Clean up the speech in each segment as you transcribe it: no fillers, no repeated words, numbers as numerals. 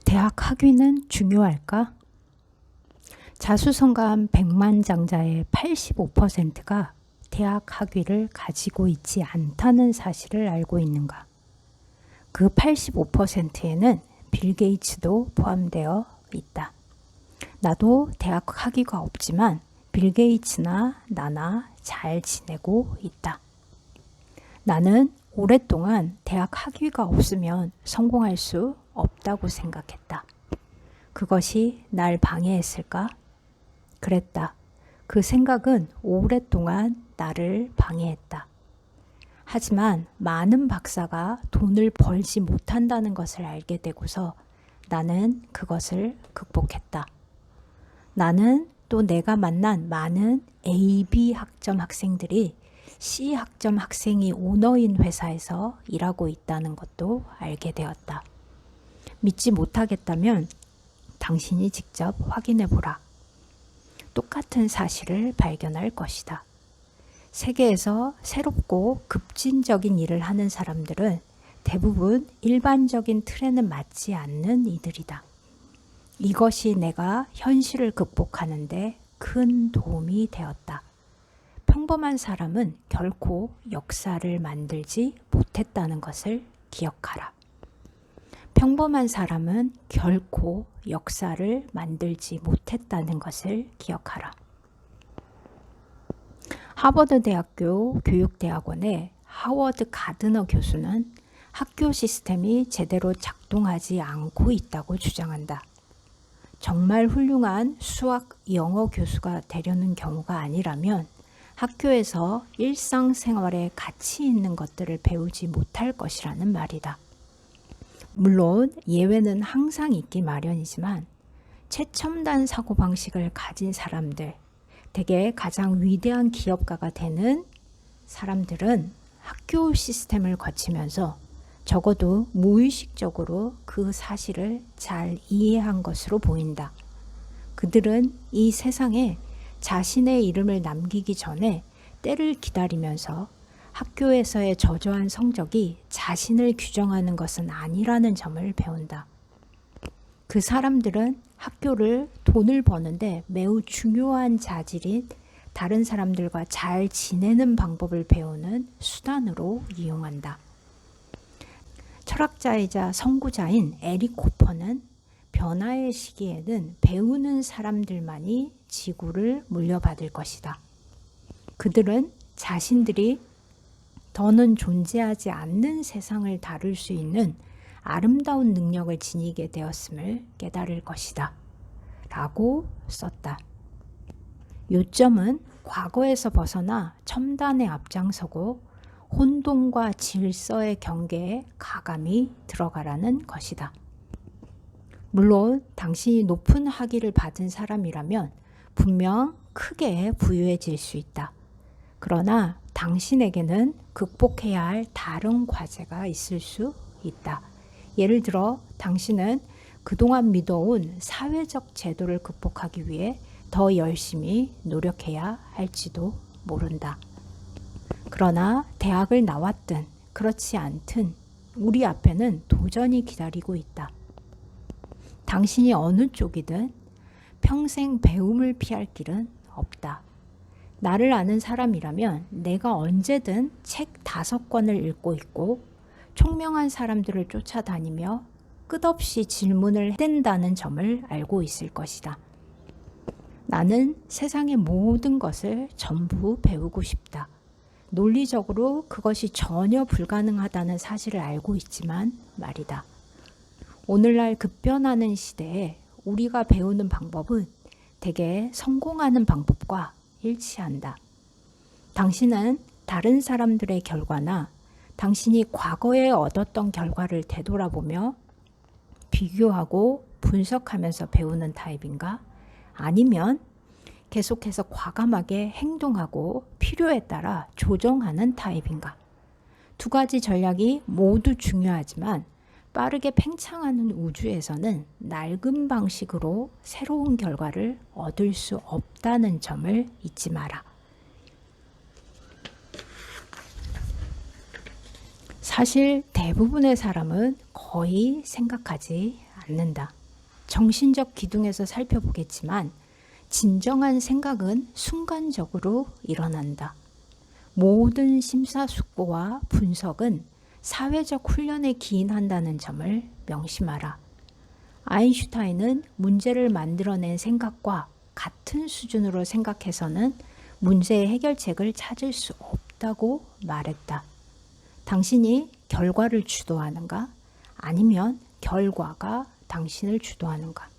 대학 학위는 중요할까? 자수성가한 백만장자의 85%가 대학 학위를 가지고 있지 않다는 사실을 알고 있는가? 그 85%에는 빌 게이츠도 포함되어 있다. 나도 대학 학위가 없지만 빌 게이츠나 나나 잘 지내고 있다. 나는 오랫동안 대학 학위가 없으면 성공할 수 없다고 생각했다. 그것이 날 방해했을까? 그랬다. 그 생각은 오랫동안 나를 방해했다. 하지만 많은 박사가 돈을 벌지 못한다는 것을 알게 되고서 나는 그것을 극복했다. 나는 또 내가 만난 많은 A, B 학점 학생들이 C 학점 학생이 오너인 회사에서 일하고 있다는 것도 알게 되었다. 믿지 못하겠다면 당신이 직접 확인해 보라. 똑같은 사실을 발견할 것이다. 세계에서 새롭고 급진적인 일을 하는 사람들은 대부분 일반적인 틀에는 맞지 않는 이들이다. 이것이 내가 현실을 극복하는 데 큰 도움이 되었다. 평범한 사람은 결코 역사를 만들지 못했다는 것을 기억하라. 평범한 사람은 결코 역사를 만들지 못했다는 것을 기억하라. 하버드 대학교 교육대학원의 하워드 가드너 교수는 학교 시스템이 제대로 작동하지 않고 있다고 주장한다. 정말 훌륭한 수학, 영어 교수가 되려는 경우가 아니라면 학교에서 일상생활에 가치 있는 것들을 배우지 못할 것이라는 말이다. 물론 예외는 항상 있기 마련이지만 최첨단 사고방식을 가진 사람들, 대개 가장 위대한 기업가가 되는 사람들은 학교 시스템을 거치면서 적어도 무의식적으로 그 사실을 잘 이해한 것으로 보인다. 그들은 이 세상에 자신의 이름을 남기기 전에 때를 기다리면서 학교에서의 저조한 성적이 자신을 규정하는 것은 아니라는 점을 배운다. 그 사람들은 학교를 돈을 버는데 매우 중요한 자질인 다른 사람들과 잘 지내는 방법을 배우는 수단으로 이용한다. 철학자이자 선구자인 에릭 호퍼는 변화의 시기에는 배우는 사람들만이 지구를 물려받을 것이다. 그들은 자신들이 더는 존재하지 않는 세상을 다룰 수 있는 아름다운 능력을 지니게 되었음을 깨달을 것이다. 라고 썼다. 요점은 과거에서 벗어나 첨단에 앞장서고 혼돈과 질서의 경계에 가감히 들어가라는 것이다. 물론 당신이 높은 학위를 받은 사람이라면 분명 크게 부유해질 수 있다. 그러나 당신에게는 극복해야 할 다른 과제가 있을 수 있다. 예를 들어 당신은 그동안 믿어온 사회적 제도를 극복하기 위해 더 열심히 노력해야 할지도 모른다. 그러나 대학을 나왔든 그렇지 않든 우리 앞에는 도전이 기다리고 있다. 당신이 어느 쪽이든 평생 배움을 피할 길은 없다. 나를 아는 사람이라면 내가 언제든 책 5권을 읽고 있고 총명한 사람들을 쫓아다니며 끝없이 질문을 해댄다는 점을 알고 있을 것이다. 나는 세상의 모든 것을 전부 배우고 싶다. 논리적으로 그것이 전혀 불가능하다는 사실을 알고 있지만 말이다. 오늘날 급변하는 시대에 우리가 배우는 방법은 대개 성공하는 방법과 일치한다. 당신은 다른 사람들의 결과나 당신이 과거에 얻었던 결과를 되돌아보며 비교하고 분석하면서 배우는 타입인가? 아니면 계속해서 과감하게 행동하고 필요에 따라 조정하는 타입인가? 두 가지 전략이 모두 중요하지만 빠르게 팽창하는 우주에서는 낡은 방식으로 새로운 결과를 얻을 수 없다는 점을 잊지 마라. 사실 대부분의 사람은 거의 생각하지 않는다. 정신적 기둥에서 살펴보겠지만 진정한 생각은 순간적으로 일어난다. 모든 심사숙고와 분석은 사회적 훈련에 기인한다는 점을 명심하라. 아인슈타인은 문제를 만들어낸 생각과 같은 수준으로 생각해서는 문제의 해결책을 찾을 수 없다고 말했다. 당신이 결과를 주도하는가? 아니면 결과가 당신을 주도하는가?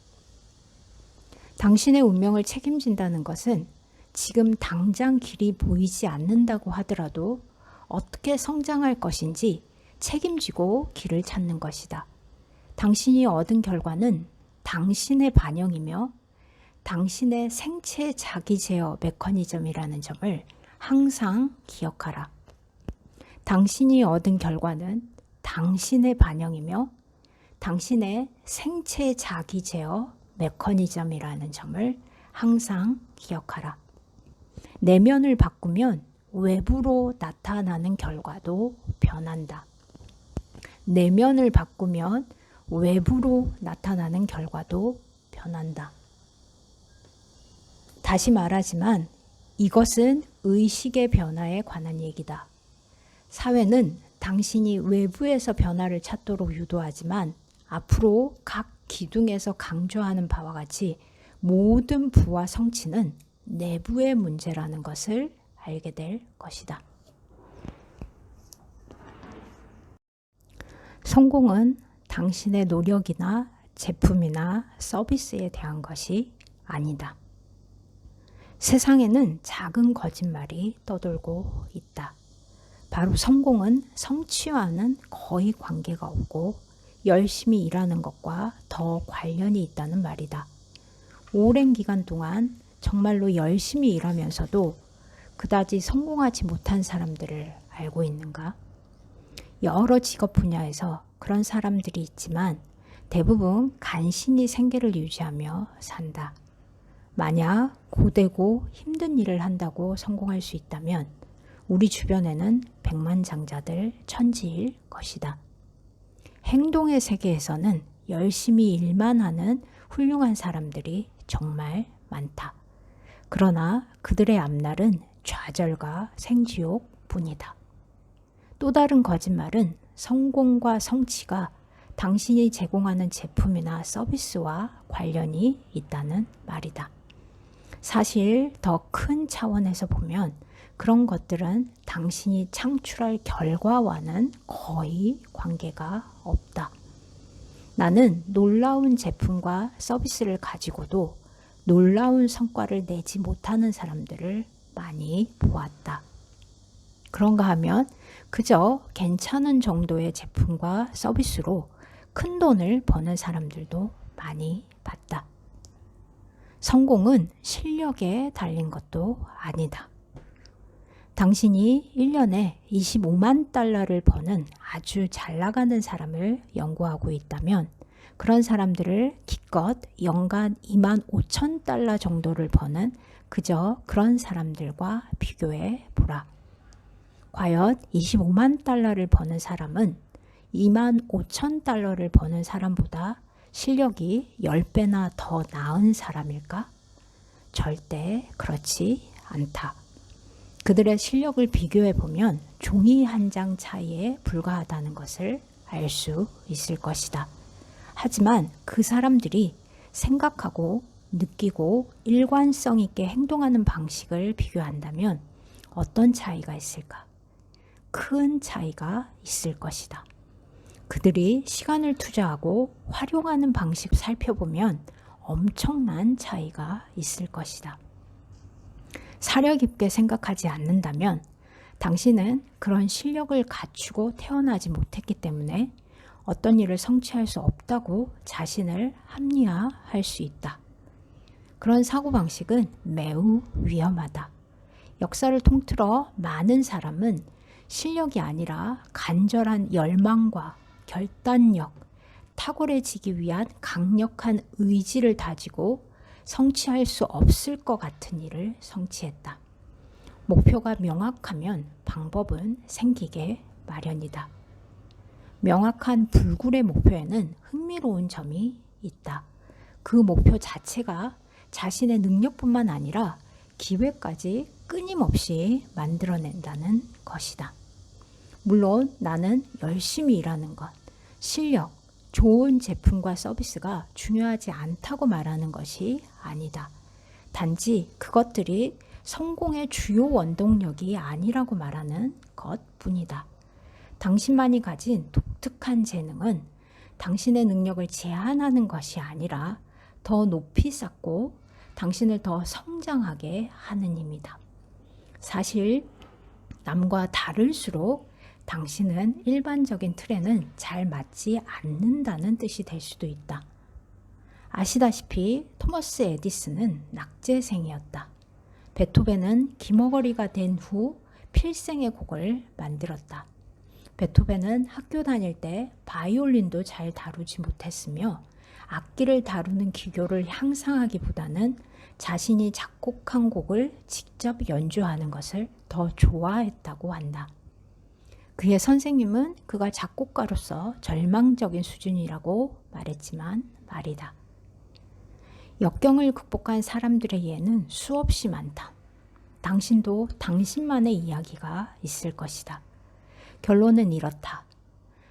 당신의 운명을 책임진다는 것은 지금 당장 길이 보이지 않는다고 하더라도 어떻게 성장할 것인지 책임지고 길을 찾는 것이다. 당신이 얻은 결과는 당신의 반영이며 당신의 생체 자기 제어 메커니즘이라는 점을 항상 기억하라. 당신이 얻은 결과는 당신의 반영이며 당신의 생체 자기 제어 메커니즘이라는 점을 항상 기억하라. 내면을 바꾸면 외부로 나타나는 결과도 변한다. 내면을 바꾸면 외부로 나타나는 결과도 변한다. 다시 말하지만 이것은 의식의 변화에 관한 얘기다. 사회는 당신이 외부에서 변화를 찾도록 유도하지만 앞으로 각 기둥에서 강조하는 바와 같이 모든 부와 성취는 내부의 문제라는 것을 알게 될 것이다. 성공은 당신의 노력이나 제품이나 서비스에 대한 것이 아니다. 세상에는 작은 거짓말이 떠돌고 있다. 바로 성공은 성취와는 거의 관계가 없고 열심히 일하는 것과 더 관련이 있다는 말이다. 오랜 기간 동안 정말로 열심히 일하면서도 그다지 성공하지 못한 사람들을 알고 있는가? 여러 직업 분야에서 그런 사람들이 있지만 대부분 간신히 생계를 유지하며 산다. 만약 고되고 힘든 일을 한다고 성공할 수 있다면 우리 주변에는 백만장자들 천지일 것이다. 행동의 세계에서는 열심히 일만 하는 훌륭한 사람들이 정말 많다. 그러나 그들의 앞날은 좌절과 생지옥 뿐이다. 또 다른 거짓말은 성공과 성취가 당신이 제공하는 제품이나 서비스와 관련이 있다는 말이다. 사실 더 큰 차원에서 보면 그런 것들은 당신이 창출할 결과와는 거의 관계가 없다. 나는 놀라운 제품과 서비스를 가지고도 놀라운 성과를 내지 못하는 사람들을 많이 보았다. 그런가 하면 그저 괜찮은 정도의 제품과 서비스로 큰 돈을 버는 사람들도 많이 봤다. 성공은 실력에 달린 것도 아니다. 당신이 1년에 25만 달러를 버는 아주 잘 나가는 사람을 연구하고 있다면 그런 사람들을 기껏 연간 2만 5천 달러 정도를 버는 그저 그런 사람들과 비교해 보라. 과연 25만 달러를 버는 사람은 2만 5천 달러를 버는 사람보다 실력이 10배나 더 나은 사람일까? 절대 그렇지 않다. 그들의 실력을 비교해 보면 종이 한 장 차이에 불과하다는 것을 알 수 있을 것이다. 하지만 그 사람들이 생각하고 느끼고 일관성 있게 행동하는 방식을 비교한다면 어떤 차이가 있을까? 큰 차이가 있을 것이다. 그들이 시간을 투자하고 활용하는 방식 살펴보면 엄청난 차이가 있을 것이다. 사려 깊게 생각하지 않는다면 당신은 그런 실력을 갖추고 태어나지 못했기 때문에 어떤 일을 성취할 수 없다고 자신을 합리화할 수 있다. 그런 사고방식은 매우 위험하다. 역사를 통틀어 많은 사람은 실력이 아니라 간절한 열망과 결단력, 탁월해지기 위한 강력한 의지를 다지고 성취할 수 없을 것 같은 일을 성취했다. 목표가 명확하면 방법은 생기게 마련이다. 명확한 불굴의 목표에는 흥미로운 점이 있다. 그 목표 자체가 자신의 능력뿐만 아니라 기회까지 끊임없이 만들어낸다는 것이다. 물론 나는 열심히 일하는 것, 실력, 좋은 제품과 서비스가 중요하지 않다고 말하는 것이 아니다. 단지 그것들이 성공의 주요 원동력이 아니라고 말하는 것뿐이다. 당신만이 가진 독특한 재능은 당신의 능력을 제한하는 것이 아니라 더 높이 쌓고 당신을 더 성장하게 하는 힘이다. 사실 남과 다를수록 당신은 일반적인 틀에는 잘 맞지 않는다는 뜻이 될 수도 있다. 아시다시피 토머스 에디슨은 낙제생이었다. 베토벤은 기머거리가 된 후 필생의 곡을 만들었다. 베토벤은 학교 다닐 때 바이올린도 잘 다루지 못했으며 악기를 다루는 기교를 향상하기보다는 자신이 작곡한 곡을 직접 연주하는 것을 더 좋아했다고 한다. 그의 선생님은 그가 작곡가로서 절망적인 수준이라고 말했지만 말이다. 역경을 극복한 사람들의 예는 수없이 많다. 당신도 당신만의 이야기가 있을 것이다. 결론은 이렇다.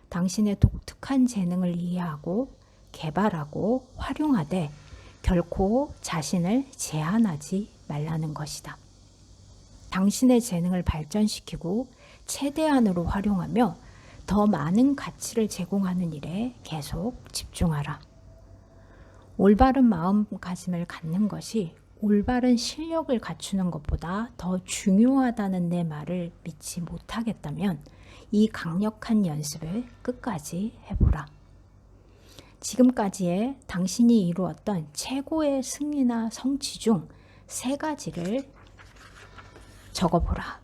당신의 독특한 재능을 이해하고 개발하고 활용하되 결코 자신을 제한하지 말라는 것이다. 당신의 재능을 발전시키고 최대한으로 활용하며 더 많은 가치를 제공하는 일에 계속 집중하라. 올바른 마음가짐을 갖는 것이 올바른 실력을 갖추는 것보다 더 중요하다는 내 말을 믿지 못하겠다면 이 강력한 연습을 끝까지 해보라. 지금까지의 당신이 이루었던 최고의 승리나 성취 중 3가지를 적어보라.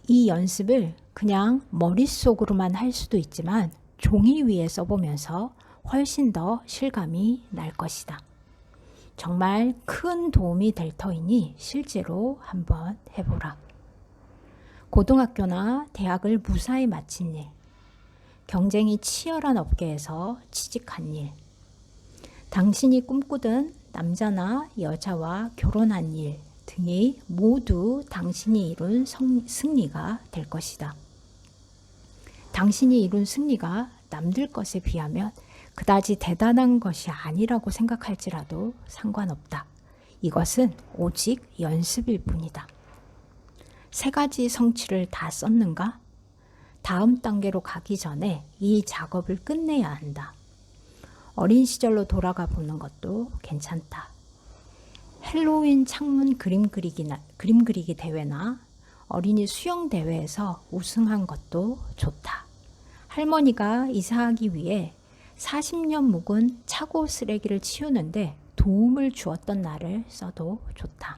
이 연습을 그냥 머릿속으로만 할 수도 있지만 종이 위에 써보면서 훨씬 더 실감이 날 것이다. 정말 큰 도움이 될 터이니 실제로 한번 해보라. 고등학교나 대학을 무사히 마친 일, 경쟁이 치열한 업계에서 취직한 일, 당신이 꿈꾸던 남자나 여자와 결혼한 일 등이 모두 당신이 이룬 승리가 될 것이다. 당신이 이룬 승리가 남들 것에 비하면 그다지 대단한 것이 아니라고 생각할지라도 상관없다. 이것은 오직 연습일 뿐이다. 3가지 성취를 다 썼는가? 다음 단계로 가기 전에 이 작업을 끝내야 한다. 어린 시절로 돌아가 보는 것도 괜찮다. 헬로윈 창문 그림 그리기 대회나 어린이 수영 대회에서 우승한 것도 좋다. 할머니가 이사하기 위해 40년 묵은 차고 쓰레기를 치우는데 도움을 주었던 날을 써도 좋다.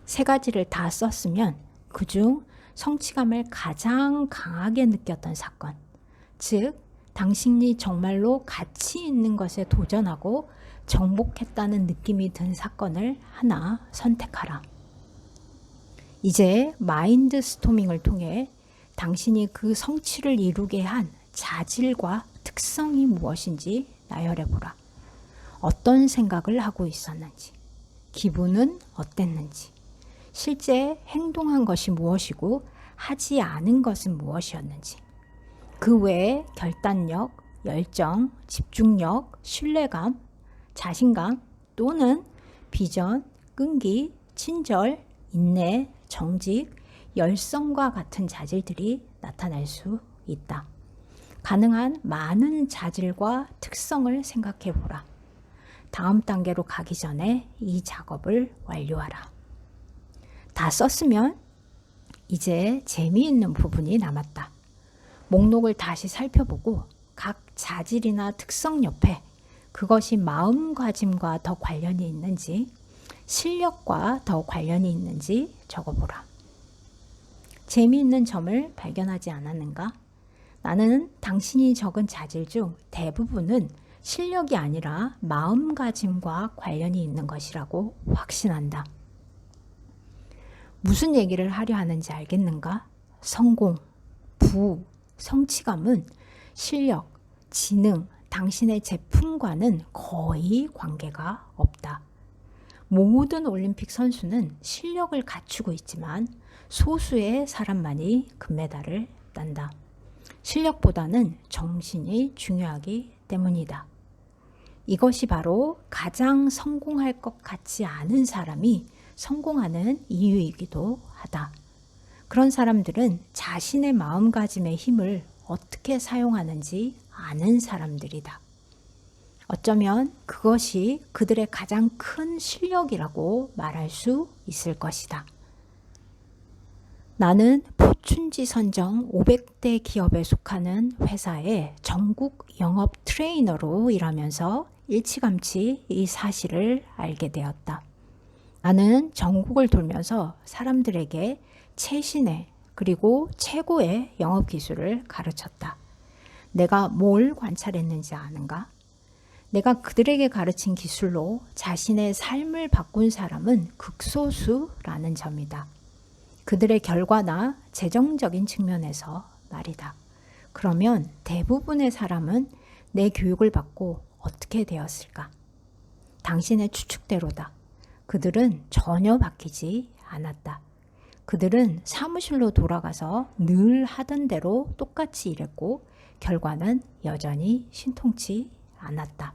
3가지를 다 썼으면 그중 성취감을 가장 강하게 느꼈던 사건, 즉 당신이 정말로 가치 있는 것에 도전하고 정복했다는 느낌이 든 사건을 하나 선택하라. 이제 마인드 스토밍을 통해 당신이 그 성취를 이루게 한 자질과 특성이 무엇인지 나열해보라. 어떤 생각을 하고 있었는지, 기분은 어땠는지, 실제 행동한 것이 무엇이고 하지 않은 것은 무엇이었는지, 그 외에 결단력, 열정, 집중력, 신뢰감, 자신감 또는 비전, 끈기, 친절, 인내, 정직, 열성과 같은 자질들이 나타날 수 있다. 가능한 많은 자질과 특성을 생각해 보라. 다음 단계로 가기 전에 이 작업을 완료하라. 다 썼으면 이제 재미있는 부분이 남았다. 목록을 다시 살펴보고 각 자질이나 특성 옆에 그것이 마음가짐과 더 관련이 있는지, 실력과 더 관련이 있는지 적어보라. 재미있는 점을 발견하지 않았는가? 나는 당신이 적은 자질 중 대부분은 실력이 아니라 마음가짐과 관련이 있는 것이라고 확신한다. 무슨 얘기를 하려 하는지 알겠는가? 성공, 성취감은 실력, 지능, 당신의 제품과는 거의 관계가 없다. 모든 올림픽 선수는 실력을 갖추고 있지만 소수의 사람만이 금메달을 딴다. 실력보다는 정신이 중요하기 때문이다. 이것이 바로 가장 성공할 것 같지 않은 사람이 성공하는 이유이기도 하다. 그런 사람들은 자신의 마음가짐의 힘을 어떻게 사용하는지 아는 사람들이다. 어쩌면 그것이 그들의 가장 큰 실력이라고 말할 수 있을 것이다. 나는 포춘지 선정 500대 기업에 속하는 회사의 전국 영업 트레이너로 일하면서 일찌감치 이 사실을 알게 되었다. 나는 전국을 돌면서 사람들에게 최신의 그리고 최고의 영업 기술을 가르쳤다. 내가 뭘 관찰했는지 아는가? 내가 그들에게 가르친 기술로 자신의 삶을 바꾼 사람은 극소수라는 점이다. 그들의 결과나 재정적인 측면에서 말이다. 그러면 대부분의 사람은 내 교육을 받고 어떻게 되었을까? 당신의 추측대로다. 그들은 전혀 바뀌지 않았다. 그들은 사무실로 돌아가서 늘 하던 대로 똑같이 일했고 결과는 여전히 신통치 않았다.